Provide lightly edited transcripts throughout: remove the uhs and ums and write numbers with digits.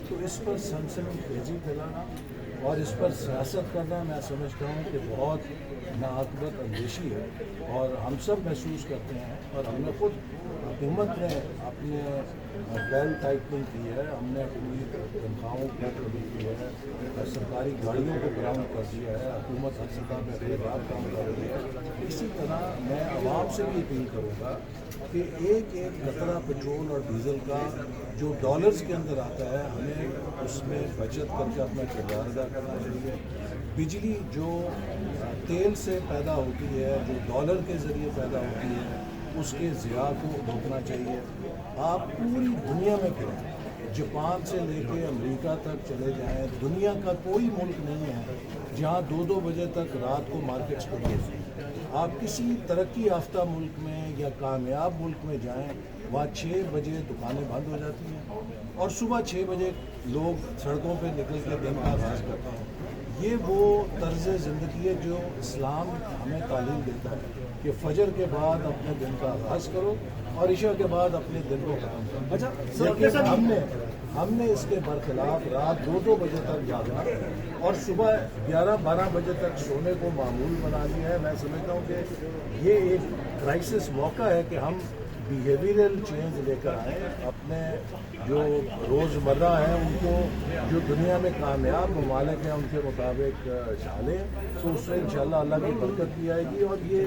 تو اس پر سنسنی خیزی پھیلانا اور اس پر سیاست کرنا میں سمجھتا ہوں کہ بہت ناعاقبت اندیشی ہے، اور ہم سب محسوس کرتے ہیں، اور ہم نے خود حکومت نے اپنے بیل ٹائٹنگ کی ہے، ہم نے اپنی تنخواہوں کو کمی کی ہے، سرکاری گاڑیوں کو برآمد کر دیا ہے، حکومت ہر سطح پہ خیرات کام کر رہی ہے۔ اسی طرح میں عوام سے بھی اپیل کروں گا کہ ایک ایک قطرہ پٹرول اور ڈیزل کا جو ڈالرز کے اندر آتا ہے، ہمیں اس میں بچت کر کے اپنا کردار ادا کرنا چاہیے۔ بجلی جو تیل سے پیدا ہوتی ہے، جو ڈالر کے ذریعے پیدا ہوتی ہے، اس کے ضیاع کو روکنا چاہیے۔ آپ پوری دنیا میں پھریں، جاپان سے لے کے امریکہ تک چلے جائیں، دنیا کا کوئی ملک نہیں ہے جہاں 2 بجے تک رات کو مارکیٹس کلوز ہیں۔ آپ کسی ترقی یافتہ ملک میں یا کامیاب ملک میں جائیں، وہاں 6 بجے دکانیں بند ہو جاتی ہیں اور صبح 6 بجے لوگ سڑکوں پہ نکل کے دن کا آغاز کرتے ہیں۔ یہ وہ طرز زندگی ہے جو اسلام ہمیں تعلیم دیتا ہے کہ فجر کے بعد اپنے دن کا آغاز کرو اور عشاء کے بعد اپنے دن کو ختم کرو۔ لیکن ہم نے اس کے برخلاف رات 2 بجے تک جاگنا اور صبح 11-12 بجے تک سونے کو معمول بنا لیا ہے۔ میں سمجھتا ہوں کہ یہ ایک کرائسس موقع ہے کہ ہم بیہیویئرل چینج لے کر آئیں، اپنے جو روزمرہ ہیں ان کو، جو دنیا میں کامیاب ممالک ہیں ان کے مطابق ڈھالیں، تو اس سے انشاءاللہ اللہ کی برکت بھی آئے گی۔ اور یہ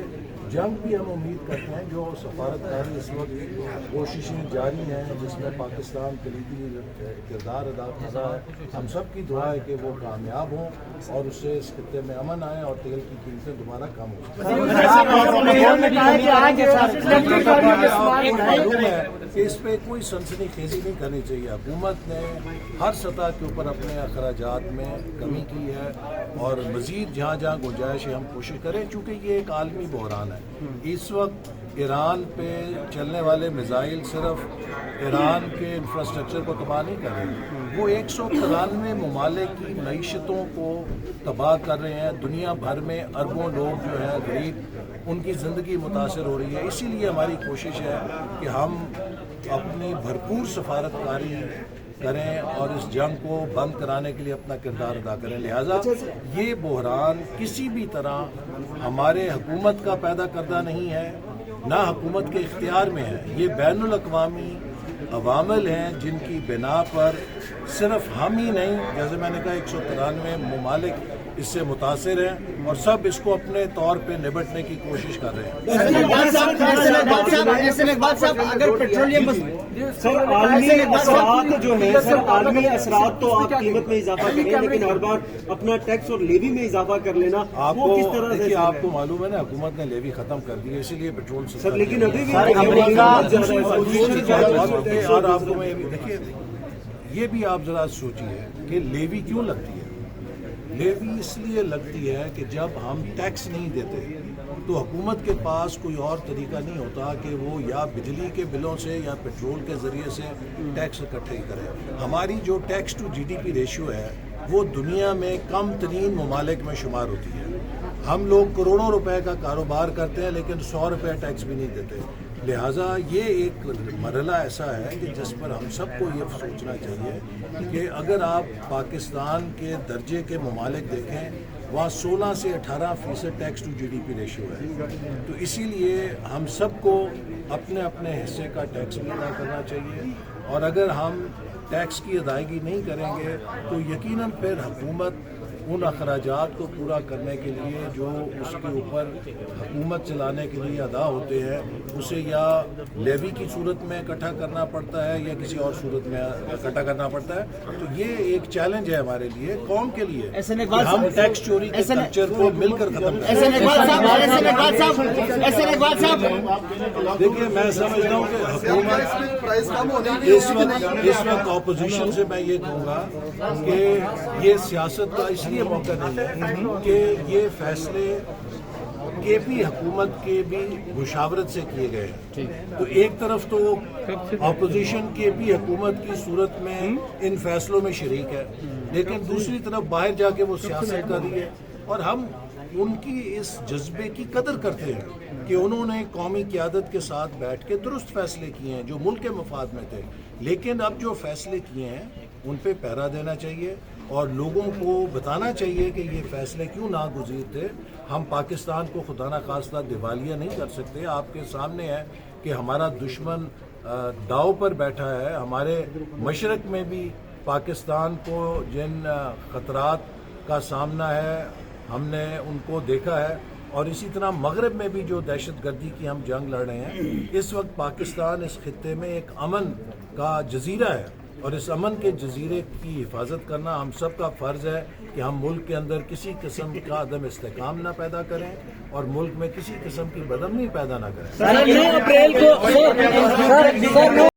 جنگ بھی ہم امید کرتے ہیں، جو سفارتکاری اس وقت کوششیں جاری ہیں جس میں پاکستان کلیدی کردار ادا کر رہا ہے، ہم سب کی دعا ہے کہ وہ کامیاب ہوں اور اس سے اس خطے میں امن آئے اور تیل کی قیمتیں دوبارہ کم ہو سکیں۔ معلوم ہے کہ اس پہ کوئی سنسنی خیزی نہیں کرنی چاہیے۔ حکومت نے ہر سطح کے اوپر اپنے اخراجات میں کمی کی ہے اور مزید جہاں جہاں گنجائش ہے ہم کوشش کریں، چونکہ یہ ایک عالمی بحران ہے۔ اس وقت ایران پہ چلنے والے میزائل صرف ایران کے انفراسٹرکچر کو تباہ نہیں کر رہے، وہ 193 ممالک کی معیشتوں کو تباہ کر رہے ہیں۔ دنیا بھر میں اربوں لوگ جو ہیں غریب، ان کی زندگی متاثر ہو رہی ہے۔ اسی لیے ہماری کوشش ہے کہ ہم اپنی بھرپور سفارتکاری کریں اور اس جنگ کو بند کرانے کے لیے اپنا کردار ادا کریں۔ لہٰذا یہ بحران کسی بھی طرح ہمارے حکومت کا پیدا کردہ نہیں ہے، نہ حکومت کے اختیار میں ہے۔ یہ بین الاقوامی عوامل ہیں جن کی بنا پر صرف ہم ہی نہیں، جیسے میں نے کہا 193 ممالک اس سے متاثر ہیں اور سب اس کو اپنے طور پہ نبٹنے کی کوشش کر رہے ہیں۔ اگر پیٹرولیم سر عالمی اثرات جو ہیں، سر عالمی اثرات تو آپ قیمت میں اضافہ کریں لیکن ہر بار اپنا ٹیکس اور لیوی میں اضافہ کر لینا، وہ کس طرح سے؟ آپ کو معلوم ہے نا حکومت نے لیوی ختم کر دی ہے، اسی لیے پیٹرول سر لیکن ابھی بھی اور آپ کو میں دیکھیے، یہ بھی آپ ذرا سوچیے کہ لیوی کیوں لگتی ہے۔ لیوی اس لیے لگتی ہے کہ جب ہم ٹیکس نہیں دیتے تو حکومت کے پاس کوئی اور طریقہ نہیں ہوتا کہ وہ یا بجلی کے بلوں سے یا پیٹرول کے ذریعے سے ٹیکس اکٹھے کرے۔ ہماری جو tax to G D P ratio ہے وہ دنیا میں کم ترین ممالک میں شمار ہوتی ہے۔ ہم لوگ کروڑوں روپے کا کاروبار کرتے ہیں لیکن 100 روپے ٹیکس بھی نہیں دیتے۔ لہٰذا یہ ایک مرحلہ ایسا ہے کہ جس پر ہم سب کو یہ سوچنا چاہیے کہ اگر آپ پاکستان کے درجے کے ممالک دیکھیں، وہاں 16 سے 18% tax to G D P ratio ہے، تو اسی لیے ہم سب کو اپنے اپنے حصے کا ٹیکس بھی ادا کرنا چاہیے۔ اور اگر ہم ٹیکس کی ادائیگی نہیں کریں گے تو یقیناً پھر حکومت ان اخراجات کو پورا کرنے کے لیے جو اس کے اوپر حکومت چلانے کے لیے ادا ہوتے ہیں، اسے یا لیوی کی صورت میں اکٹھا کرنا پڑتا ہے یا کسی اور صورت میں اکٹھا کرنا پڑتا ہے۔ تو یہ ایک چیلنج ہے ہمارے لیے، قوم کے لیے، کہ ہم ٹیکس چوری کے کلچر کو مل کر ختم کریں۔ دیکھیے میں سمجھتا ہوں کہ حکومت اس وقت اپوزیشن سے میں یہ کہوں گا کہ یہ سیاست کا اس لیے موقع نہیں ہے کہ یہ فیصلے کے بھی حکومت کے بھی مشاورت سے کیے گئے ہیں۔ تو ایک طرف تو اپوزیشن کے بھی حکومت کی صورت میں ان فیصلوں میں شریک ہے، لیکن دوسری طرف باہر جا کے وہ سیاست کر رہی ہے، اور ہم ان کی اس جذبے کی قدر کرتے ہیں کہ انہوں نے قومی قیادت کے ساتھ بیٹھ کے درست فیصلے کیے ہیں جو ملک کے مفاد میں تھے۔ لیکن اب جو فیصلے کیے ہیں ان پہ پہرا دینا چاہیے اور لوگوں کو بتانا چاہیے کہ یہ فیصلے کیوں ناگزیر تھے. ہم پاکستان کو خدا نخواستہ دیوالیہ نہیں کر سکتے. آپ کے سامنے ہے کہ ہمارا دشمن داؤ پر بیٹھا ہے. ہمارے مشرق میں بھی پاکستان کو جن خطرات کا سامنا ہے ہم نے ان کو دیکھا ہے، اور اسی طرح مغرب میں بھی جو دہشت گردی کی ہم جنگ لڑ رہے ہیں. اس وقت پاکستان اس خطے میں ایک امن کا جزیرہ ہے، اور اس امن کے جزیرے کی حفاظت کرنا ہم سب کا فرض ہے کہ ہم ملک کے اندر کسی قسم کا عدم استحکام نہ پیدا کریں اور ملک میں کسی قسم کی بدامنی پیدا نہ کریں. سر 9 اپریل کو